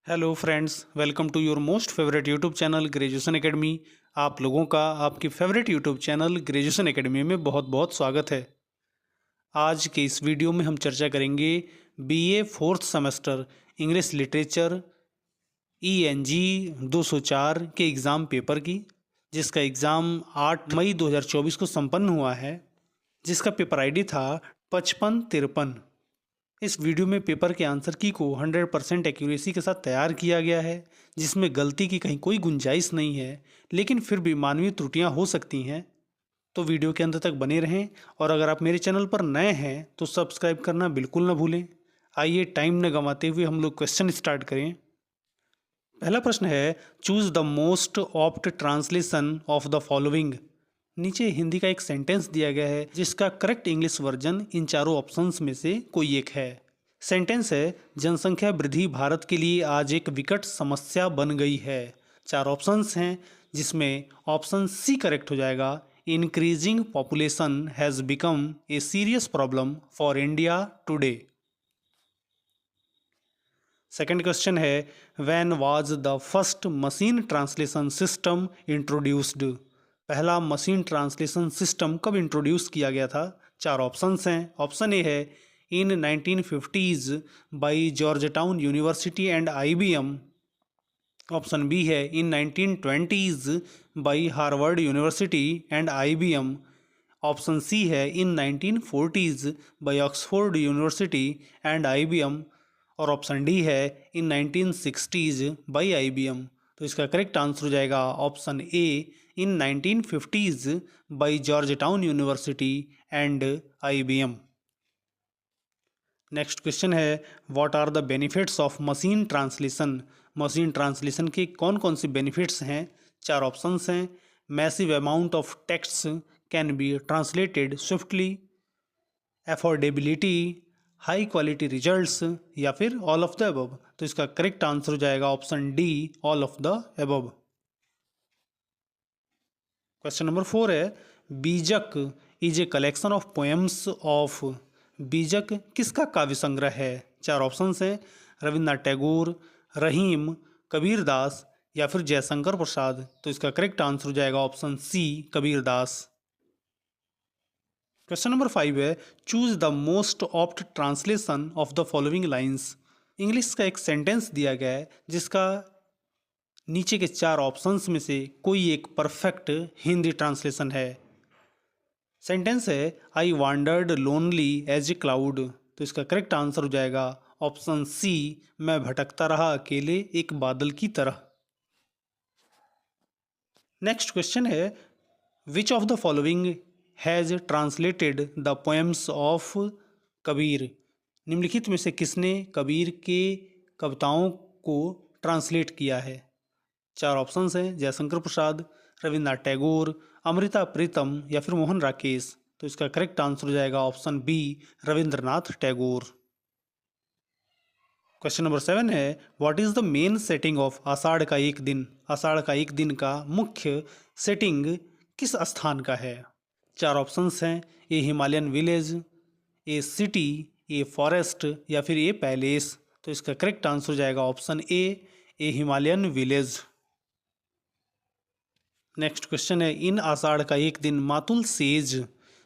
Hello friends, welcome to your most favourite YouTube channel Graduation Academy. आप लोगों का आपकी favourite YouTube channel Graduation Academy में बहुत बहुत स्वागत है। आज के इस वीडियो में हम चर्चा करेंगे BA fourth semester English literature ENG 204 के एग्ज़ाम पेपर की, जिसका एग्ज़ाम 8 मई 2024 को संपन्न हुआ है, जिसका पेपर आईडी था 5553। इस वीडियो में पेपर के आंसर की को 100% एक्यूरेसी के साथ तैयार किया गया है, जिसमें गलती की कहीं कोई गुंजाइश नहीं है, लेकिन फिर भी मानवीय त्रुटियां हो सकती हैं। तो वीडियो के अंत तक बने रहें, और अगर आप मेरे चैनल पर नए हैं तो सब्सक्राइब करना बिल्कुल ना भूलें। आइए टाइम न गंवाते हुए हम लोग क्वेश्चन स्टार्ट करें। पहला प्रश्न है, choose the most apt translation of the following. नीचे हिंदी का एक सेंटेंस दिया गया है, जिसका करेक्ट इंग्लिश वर्जन इन चारों ऑप्शंस में से कोई एक है। सेंटेंस है, जनसंख्या वृद्धि भारत के लिए आज एक विकट समस्या बन गई है। चार ऑप्शंस हैं, जिसमें ऑप्शन सी करेक्ट हो जाएगा। Increasing population has become a serious problem for India today. Second question है, when was the first machine translation system introduced. पहला मशीन ट्रांसलेशन सिस्टम कब इंट्रोड्यूस किया गया था। चार ऑप्शंस हैं। ऑप्शन ए है in 1950s by Georgetown University and IBM। Option B है in 1920s by Harvard University and IBM। Option C है in 1940s by Oxford University and IBM। और ऑप्शन डी है इन 1960s by IBM। तो इसका correct answer हो जाएगा option A in 1950s by Georgetown University and IBM। Next question है, what are the benefits of machine translation. Machine translation के कौन कौन से बेनिफिट्स हैं। चार ऑप्शंस हैं। Massive amount of text can be translated swiftly, affordability, high quality results, या फिर ऑल ऑफ द अबव। तो इसका करेक्ट आंसर हो जाएगा option D, all of the above. Question number 4 है, बीजक is a collection of poems of. बीजक किसका काव्य संग्रह है। चार ऑप्शंस हैं। रविन्द्रनाथ टैगोर, रहीम, कबीरदास, या फिर जयशंकर प्रसाद। तो इसका करेक्ट आंसर हो जाएगा option C, Kabirdas. Question number 5 है, choose the most apt translation of the following lines. English का एक सेंटेंस दिया गया है, जिसका नीचे के चार ऑप्शंस में से कोई एक परफेक्ट हिंदी ट्रांसलेशन है। सेंटेंस है, I wandered lonely as a cloud. तो इसका करेक्ट आंसर हो जाएगा ऑप्शन सी, मैं भटकता रहा अकेले एक बादल की तरह। नेक्स्ट क्वेश्चन है, which of the following has translated the poems of Kabir. निम्नलिखित में से किसने कबीर के कविताओं को ट्रांसलेट किया है। चार ऑप्शंस हैं। जयशंकर प्रसाद, रविन्द्रनाथ टैगोर, अमृता प्रीतम, या फिर मोहन राकेश। तो इसका करेक्ट आंसर हो जाएगा option B, Rabindranath Tagore. Question number 7 है, what is the main setting of Ashadh Ka Ek दिन। आषाढ़ का एक दिन का मुख्य सेटिंग किस स्थान का है। चार ऑप्शंस हैं। ए Himalayan village, A city, a forest, या फिर ए पैलेस। तो इसका करेक्ट आंसर हो जाएगा option A Himalayan village. Next question है, in Ashadh Ka Ek Din Matul says,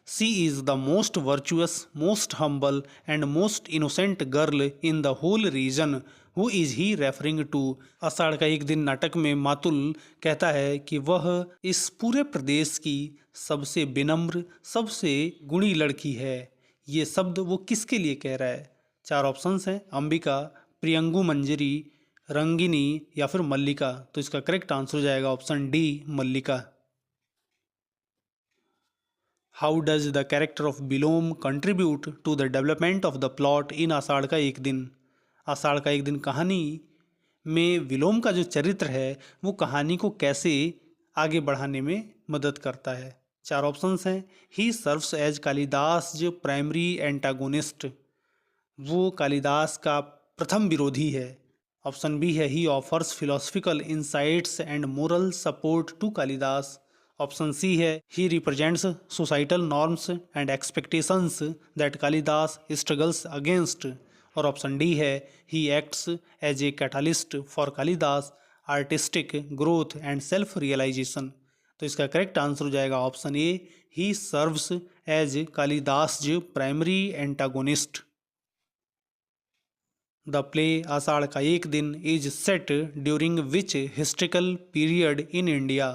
she is the most virtuous, most humble and most innocent girl in the whole region, who is he referring to. Ashadh Ka Ek दिन नाटक में मातुल कहता है कि वह इस पूरे प्रदेश की सबसे विनम्र, सबसे गुणी लड़की है। ये शब्द वो किसके लिए कह रहा है। चार ऑप्शंस हैं। अंबिका, प्रियंगु मंजरी, रंगिनी, या फिर मल्लिका। तो इसका करेक्ट आंसर हो जाएगा option D, Mallika. How does the character of Vilom contribute to the development of the plot in Ashadh Ka Ek दिन। आषाढ़ का एक दिन कहानी में विलोम का जो चरित्र है, वो कहानी को कैसे आगे बढ़ाने में मदद करता है। चार ऑप्शंस हैं। ही सर्व्स एज कालिदास जो प्राइमरी एंटागोनिस्ट, वो कालिदास का प्रथम विरोधी है। ऑप्शन बी है, he offers philosophical insights and moral support to Kalidas. Option C है, he represents societal norms and expectations that Kalidas struggles against. और ऑप्शन डी है he acts as a catalyst for Kalidas artistic growth and self realisation. तो इसका correct answer हो जाएगा option A he serves as Kalidas primary antagonist. The play Ashadh Ka Ek Din is set during which historical period in India.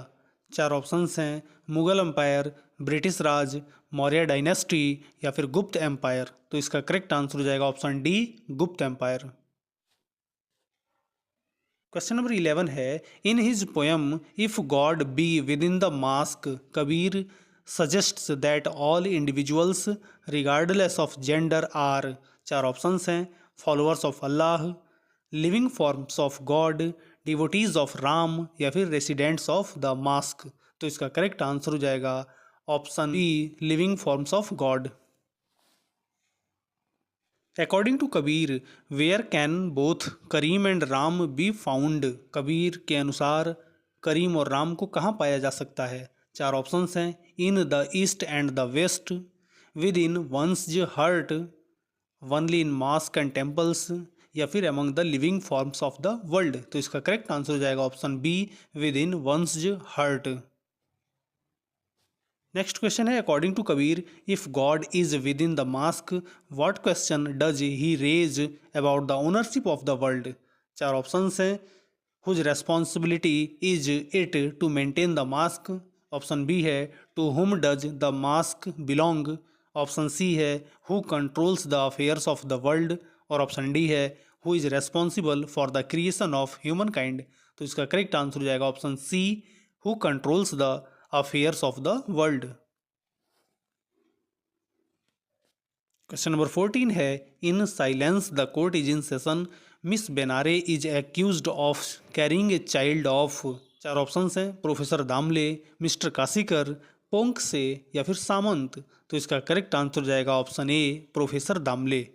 चार options हैं Mughal empire, British राज, Maurya dynasty या फिर गुप्त empire. तो इसका करेक्ट आंसर हो जाएगा option D Gupta empire. Question number 11 है in his poem if God be within the mosque Kabir suggests that all individuals regardless of gender are. चार ऑप्शंस हैं followers of Allah, living forms of God, devotees of Ram या फिर residents of the mask. तो इसका correct answer हो जाएगा option B living forms of God. According to Kabir where can both Karim and Ram be found. Kabir के अनुसार करीम और राम को कहाँ पाया जा सकता है। चार ऑप्शंस हैं in the east and the west, within one's heart, only in mosque and temples या फिर among the living forms of the world. तो इसका करेक्ट आंसर हो जाएगा option B within one's heart. Next question है according to Kabir if God is within the mosque what question does he raise about the ownership of the world. चार options हैं whose responsibility is it to maintain the mosque. Option B है to whom does the mosque belong. Option C है who controls the affairs of the world और option D है who is responsible for the creation of human kind. तो इसका correct answer हो जाएगा option C who controls the affairs of the world. Question number 14 है in silence the court is in session Miss Benare is accused of carrying a child of. चार options हैं professor Damle, mister कासीकर, पोंक से या फिर सामंत। तो इसका करेक्ट आंसर हो जाएगा option A professor Damle.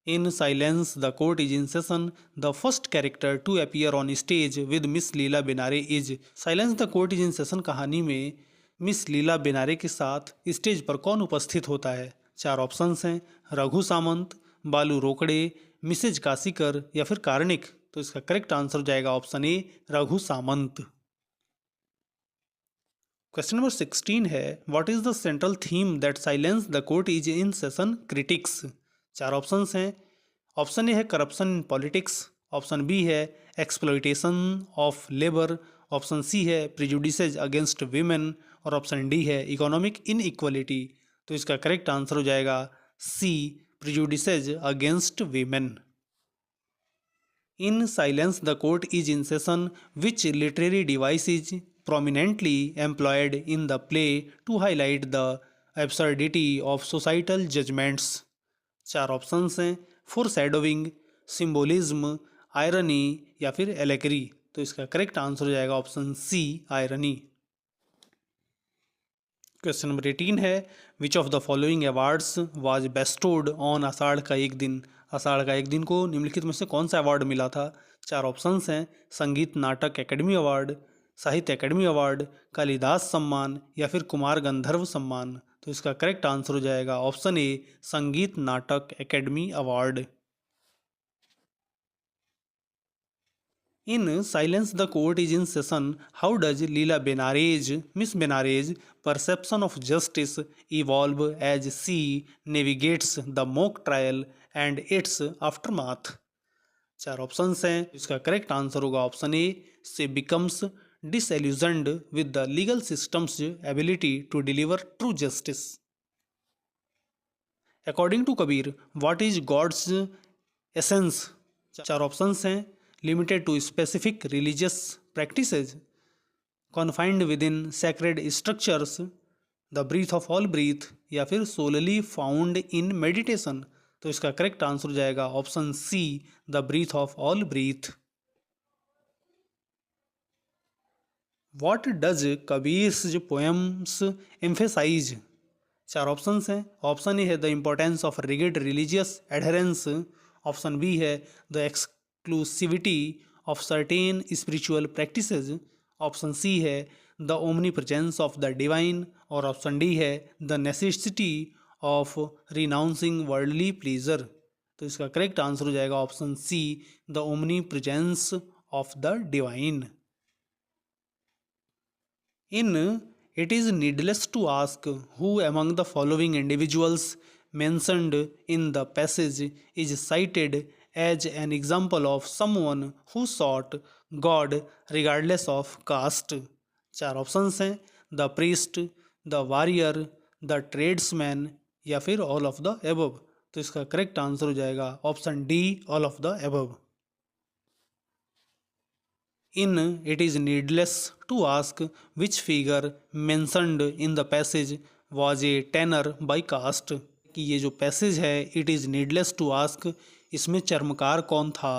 In silence the court is in session the first character to appear on stage with Miss Leela Benare is. Silence the court is in session कहानी में मिस लीला बेनारे के साथ स्टेज पर कौन उपस्थित होता है। चार ऑप्शंस हैं रघु सामंत, बालू रोकड़े, मिसेज कासीकर या फिर कार्णिक। तो इसका करेक्ट आंसर हो जाएगा option A Raghu Samant. Question number 16 है what is the central theme that silence the court is in session critics. चार ऑप्शंस हैं ऑप्शन ए है corruption in politics, option B है exploitation of labour, option C है prejudices against women और option D है economic inequality. तो इसका correct answer हो जाएगा C prejudices against women. In silence the court is in session which literary device is prominently employed in the play to highlight the absurdity of societal judgments। चार options हैं फोरशैडोइंग, symbolism, irony या फिर allegory. तो इसका correct answer हो जाएगा option C irony. Question number 18 है which of the following awards was bestowed on Ashadh Ka Ek दिन। आषाढ़ का एक दिन को निम्नलिखित में से कौन सा अवार्ड मिला था। चार ऑप्शंस हैं संगीत नाटक एकेडमी अवार्ड, साहित्य एकेडमी अवार्ड, कालिदास सम्मान या फिर कुमार गंधर्व सम्मान। तो इसका करेक्ट आंसर हो जाएगा option A Sangeet Natak Academy award. In silence the court is in session how does Leela Benare's Miss Benare's perception of justice evolve as she navigates the mock trial and its aftermath. चार options हैं इसका करेक्ट आंसर होगा option A she becomes disillusioned with the legal system's ability to deliver true justice। According to Kabir, what is God's essence? चार options हैं limited to specific religious practices, confined within sacred structures, the breath of all breath या फिर solely found in meditation। तो इसका correct answer हो जाएगा option C the breath of all breath. What does Kabir's poems emphasize? चार options हैं option A है the importance of rigid religious adherence, option B है the exclusivity of certain spiritual practices, option C है the omnipresence of the divine और option D है the necessity of renouncing worldly pleasure. तो इसका correct answer हो जाएगा option C, the omnipresence of the divine. In it is needless to ask who among the following individuals mentioned in the passage is cited as an example of someone who sought God regardless of caste। चार options हैं, the priest, the warrior, the tradesman या फिर all of the above. तो इसका correct answer हो जाएगा option D, all of the above. In it is needless to ask which figure mentioned in the passage was a tenor by caste। कि ये जो passage है it is needless to ask, इसमें चर्मकार कौन था।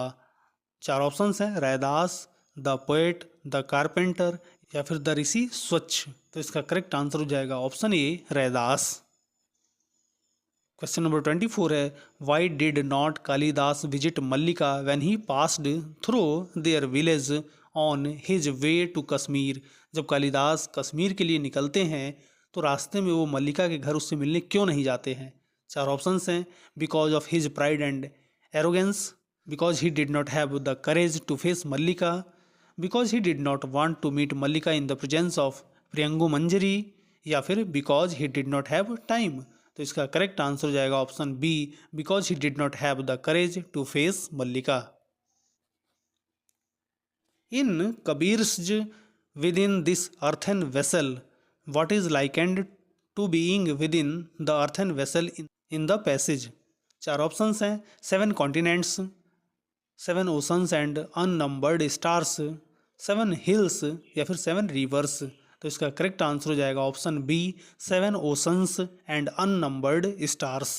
चार ऑप्शंस हैं, Raidas, the poet, the carpenter या फिर द ऋषि स्वच्छ। तो इसका करेक्ट आंसर हो जाएगा option A, Raidas. Question number 24 है, why did not Kalidas visit Mallika when he passed through their village on his way to Kashmir. जब कालिदास कश्मीर के लिए निकलते हैं तो रास्ते में वो मल्लिका के घर उससे मिलने क्यों नहीं जाते हैं। चार ऑप्शंस हैं, because of his pride and arrogance, because he did not have the courage to face Mallika, because he did not want to meet Mallika in the presence of Priyangu Manjari या फिर because he did not have time. तो इसका correct answer हो जाएगा option B, because he did not have the courage to face Mallika. In Kabir's within this earthen vessel what is likened to being within the earthen vessel in the passage। चार options हैं, 7 continents, 7 oceans and unnumbered stars, 7 hills या फिर 7 rivers। तो इसका correct answer हो जाएगा option B, 7 oceans and unnumbered stars।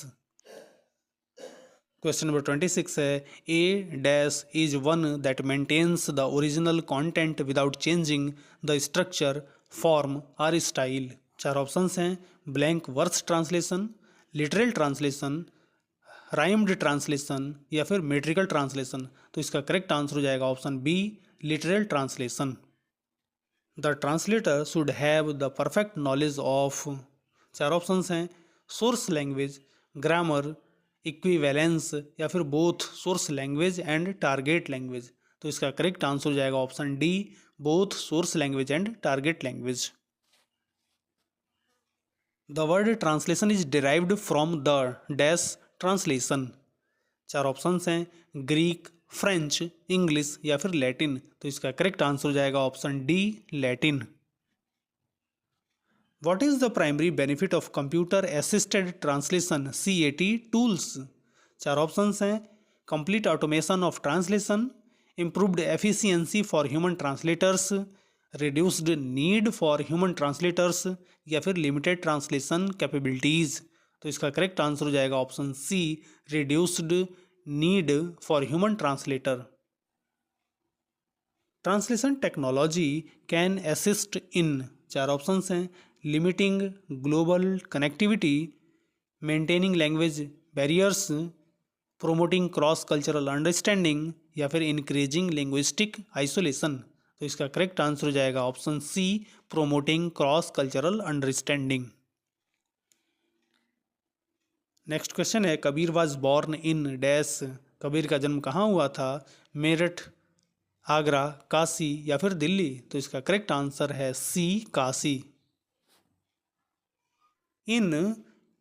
Question number 26 है, a dash is one that maintains the original content without changing the structure, form और style. चार options हैं, blank verse translation, literal translation, rhymed translation या फिर metrical translation. तो इसका correct answer हो जाएगा option B, literal translation. The translator should have the perfect knowledge of. चार ऑप्शंस हैं, सोर्स लैंग्वेज, ग्रामर, इक्विवेलेंस या फिर both source language and target language. तो इसका करेक्ट आंसर हो जाएगा option D, both source language and target language. The word translation is derived from the dash translation. चार options हैं, Greek, French, English या फिर लैटिन। तो इसका करेक्ट आंसर हो जाएगा option D, Latin. What is the primary benefit of computer assisted translation CAT tools? चार options हैं, complete automation of translation, improved efficiency for human translators, reduced need for human translators या फिर limited translation capabilities। तो इसका correct answer हो जाएगा option C, reduced need for human translator। Translation technology can assist in. चार options हैं, limiting global connectivity, maintaining language barriers, promoting cross cultural understanding या फिर इंक्रीजिंग लिंग्विस्टिक आइसोलेशन। तो इसका करेक्ट आंसर हो जाएगा option C, promoting cross cultural understanding. Next question है, Kabir was born in dash. Kabir का जन्म कहाँ हुआ था, मेरठ, आगरा, काशी या फिर दिल्ली। तो इसका करेक्ट आंसर है सी, काशी। इन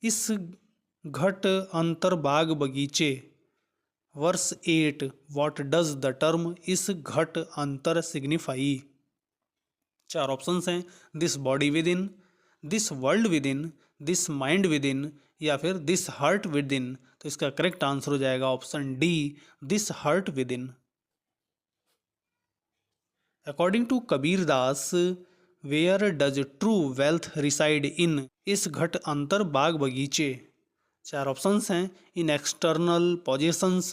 इस घट अंतर बाग बगीचे verse 8 what does the term इस घट अंतर सिग्निफाई। चार ऑप्शंस हैं, this body within, this world within, this mind within या फिर दिस हार्ट विद इन। तो इसका करेक्ट आंसर हो जाएगा option D, this heart within. According to Kabir Das, where does true wealth reside in इस घट अंतर बाग बगीचे। चार ऑप्शंस हैं, in external possessions,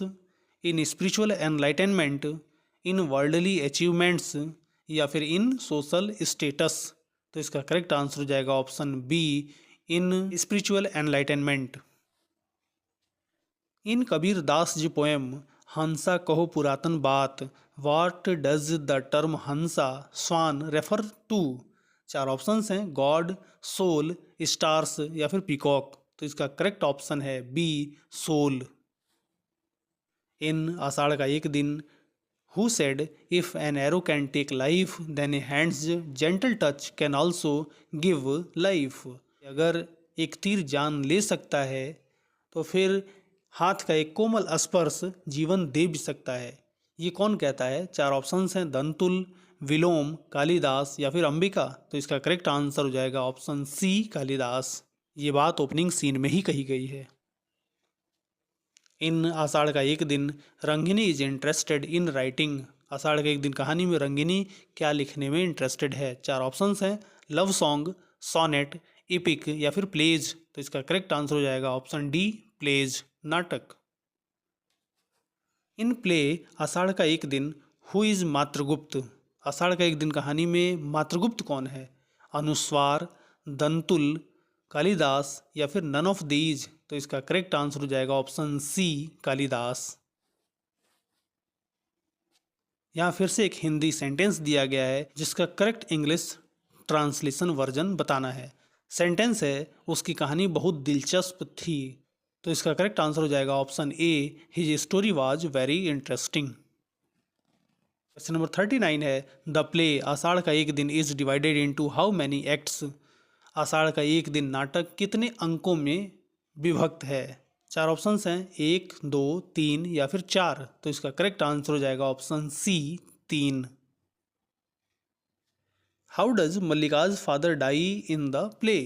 in spiritual enlightenment, in worldly achievements या फिर इन सोशल स्टेटस। तो इसका करेक्ट आंसर हो जाएगा option B, in spiritual enlightenment. In Kabir Das ji poem Hansa Kaho Puratan Baat, what does the term Hansa swan refer to. चार ऑप्शंस हैं, गॉड, सोल, स्टार्स या फिर पीकॉक। तो इसका करेक्ट ऑप्शन है B, soul. In Ashadh Ka Ek Din, who said if an arrow can take life then a hand's gentle touch can also give life. अगर एक तीर जान ले सकता है तो फिर हाथ का एक कोमल स्पर्श जीवन दे भी सकता है। ये कौन कहता है? चार ऑप्शंस हैं, दंतुल, विलोम, कालिदास या फिर अंबिका। तो इसका करेक्ट आंसर हो जाएगा ऑप्शन सी, कालिदास। ये बात ओपनिंग सीन में ही कही गई है। इन आषाढ़ का एक दिन, रंगिनी इज इंटरेस्टेड इन राइटिंग। आषाढ़ के एक दिन कहानी में रंगिनी क्या लिखने में इंटरेस्टेड है? चार ऑप्शंस हैं, लव सॉन्ग, सोनेट, इपिक या फिर प्लेज। तो इसका करेक्ट आंसर हो जाएगा ऑप्शन डी, प्लेज, नाटक। इन play Ashadh Ka Ek Din, who is मात्रगुप्त। आषाढ़ का एक दिन कहानी में मात्रगुप्त कौन है? अनुस्वार, दंतुल, कालिदास या फिर नन ऑफ दीज। तो इसका करेक्ट आंसर हो जाएगा ऑप्शन सी, कालिदास। यहाँ फिर से एक हिंदी सेंटेंस दिया गया है जिसका करेक्ट इंग्लिश ट्रांसलेशन वर्जन बताना है। सेंटेंस है, उसकी कहानी बहुत दिलचस्प थी। तो इसका करेक्ट आंसर हो जाएगा option A, his story was very interesting. Question number 39 है, the play Ashadh Ka Ek Din is divided into how many acts. Ashadh Ka Ek दिन नाटक कितने अंकों में विभक्त है? चार ऑप्शंस हैं, 1, 2, 3 या फिर 4। तो इसका करेक्ट आंसर हो जाएगा option C, 3। How does Mallika's father die in the play.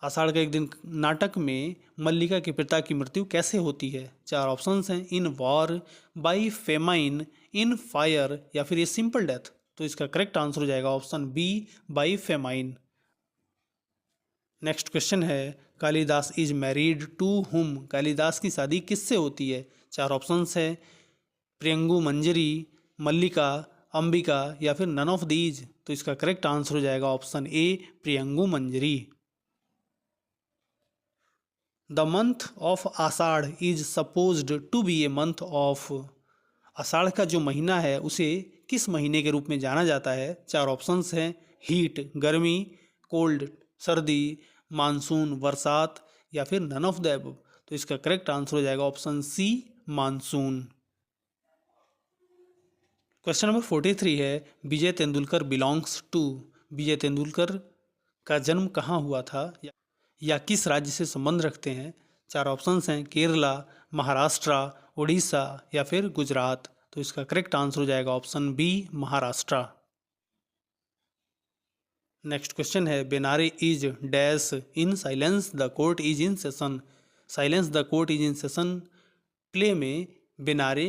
Ashadh Ka Ek दिन नाटक में मल्लिका के पिता की मृत्यु कैसे होती है? चार ऑप्शंस हैं, in war, by famine, in fire या फिर ए सिंपल डेथ। तो इसका करेक्ट आंसर हो जाएगा option B, by famine. Next question है, Kalidas is married to whom. Kalidas की शादी किससे होती है? चार ऑप्शंस है, प्रियंगु मंजरी, मल्लिका, अंबिका या फिर नन ऑफ दीज। तो इसका करेक्ट आंसर हो जाएगा option A, Priyangu Manjari. The month of Ashadh is supposed to be a month of. Ashadh का जो महीना है उसे किस महीने के रूप में जाना जाता है? चार ऑप्शंस हैं, हीट, गर्मी, कोल्ड, सर्दी, मानसून, बरसात या फिर नन ऑफ द अबव। तो इसका करेक्ट आंसर हो जाएगा option C, monsoon. Question number 43 है, विजय तेंदुलकर बिलोंग्स टू। विजय तेंदुलकर का जन्म कहाँ हुआ था या किस राज्य से संबंध रखते हैं? चार ऑप्शंस हैं, केरला, महाराष्ट्र, उड़ीसा या फिर गुजरात। तो इसका करेक्ट आंसर हो जाएगा option B, Maharashtra. Next question है, Benare is dash in silence the court is in session. Silence the court is in session play में बेनारे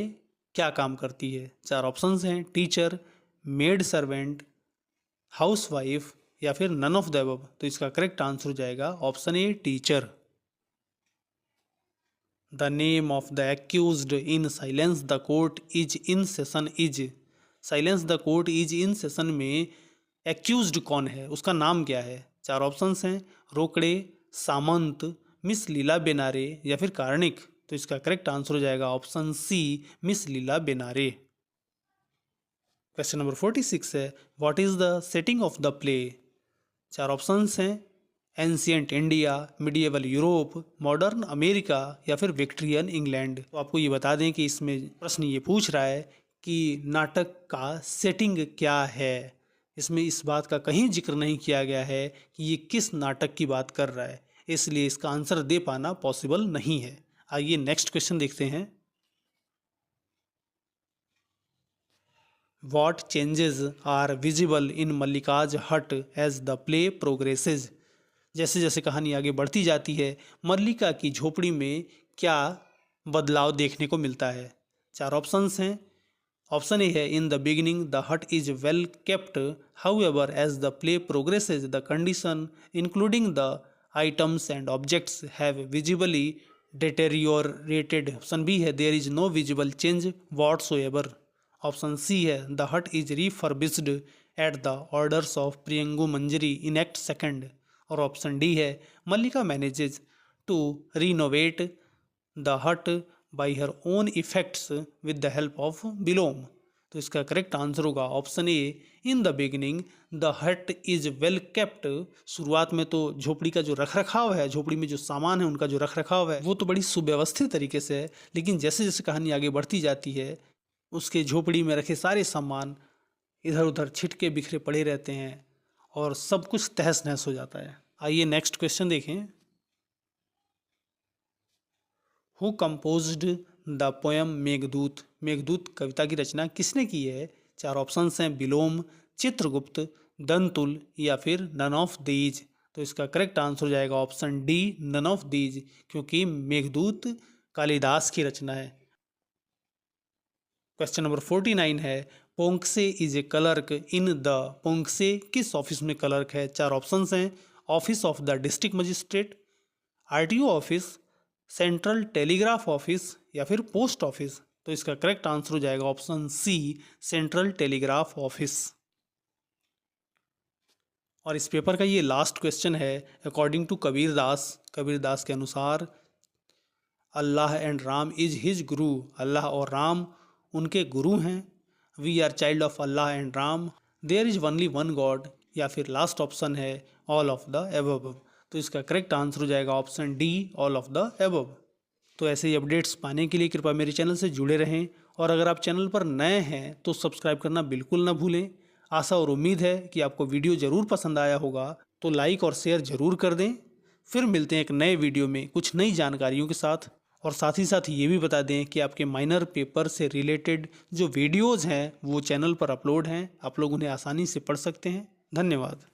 क्या काम करती है? चार ऑप्शंस हैं, टीचर, मेड सर्वेंट, हाउसवाइफ या फिर नन ऑफ द अबव। तो इसका करेक्ट आंसर हो जाएगा option A, teacher. The name of the accused in silence the court is in session is. Silence the court is in session में accused कौन है, उसका नाम क्या है? चार ऑप्शंस हैं, रोकड़े, सामंत, मिस लीला बेनारे या फिर कार्णिक। तो इसका करेक्ट आंसर हो जाएगा ऑप्शन सी, मिस लीला बेनारे। क्वेश्चन नंबर 46 है, what is the setting of the play. चार ऑप्शंस हैं, ancient India, medieval Europe, modern America या फिर विक्टोरियन इंग्लैंड। तो आपको ये बता दें कि इसमें प्रश्न ये पूछ रहा है कि नाटक का सेटिंग क्या है। इसमें इस बात का कहीं जिक्र नहीं किया गया है कि ये किस नाटक की बात कर रहा है, इसलिए इसका आंसर दे पाना पॉसिबल नहीं है। आइए नेक्स्ट क्वेश्चन देखते हैं। What changes are visible in मल्लिकाज हट एज द प्ले प्रोग्रेसेस। जैसे जैसे कहानी आगे बढ़ती जाती है, मल्लिका की झोपड़ी में क्या बदलाव देखने को मिलता है? चार ऑप्शंस हैं। ऑप्शन ए है, in the beginning the hut is well kept, however as the play progresses the condition including the items and objects have visibly deteriorated. Option B है, there is no visible change whatsoever. Option C है, the hut is refurbished at the orders of Priyangu Manjari in act second. और option D है, Mallika manages to renovate the hut by her own effects with the help of बिलोम। तो इसका correct answer होगा option A, in the beginning the hut is well kept. शुरुआत में तो झोपड़ी का जो रख रखाव है, झोपड़ी में जो सामान है उनका जो रख रखाव है वो तो बड़ी सुव्यवस्थित तरीके से है, लेकिन जैसे जैसे कहानी आगे बढ़ती जाती है उसके झोपड़ी में रखे सारे सामान इधर उधर छिटके बिखरे पड़े रहते हैं और सब कुछ तहस नहस हो जाता है। आइए नेक्स्ट क्वेश्चन देखें। Who composed the poem Meghdoot. Meghdoot कविता की रचना किसने की है? 4 ऑप्शंस हैं, विलोम, चित्रगुप्त, दंतुल या फिर नन ऑफ दीज। तो इसका करेक्ट आंसर हो जाएगा option D, none of these, क्योंकि मेघदूत कालिदास की रचना है। क्वेश्चन नंबर 49 है, Ponkshe is a clerk in the. Ponkshe किस ऑफिस में क्लर्क है? 4 ऑप्शंस हैं, office of the district magistrate, RTO office, central telegraph office या फिर पोस्ट ऑफिस। तो इसका करेक्ट आंसर हो जाएगा option C, central telegraph office. और इस पेपर का ये लास्ट क्वेश्चन है। अकॉर्डिंग टू कबीरदास के अनुसार Allah and Ram is his guru. Allah और राम उनके गुरु हैं। We are child of Allah and Ram, there is only one God, या फिर लास्ट ऑप्शन है ऑल ऑफ द एबव। तो इसका करेक्ट आंसर हो जाएगा option D, all of the above. तो ऐसे ही अपडेट्स पाने के लिए कृपया मेरे चैनल से जुड़े रहें, और अगर आप चैनल पर नए हैं तो सब्सक्राइब करना बिल्कुल ना भूलें। आशा और उम्मीद है कि आपको वीडियो ज़रूर पसंद आया होगा, तो लाइक और शेयर ज़रूर कर दें। फिर मिलते हैं एक नए वीडियो में कुछ नई जानकारियों के साथ, और साथ ही साथ ये भी बता दें कि आपके माइनर पेपर से रिलेटेड जो वीडियोज़ हैं वो चैनल पर अपलोड हैं, आप लोग उन्हें आसानी से पढ़ सकते हैं। धन्यवाद।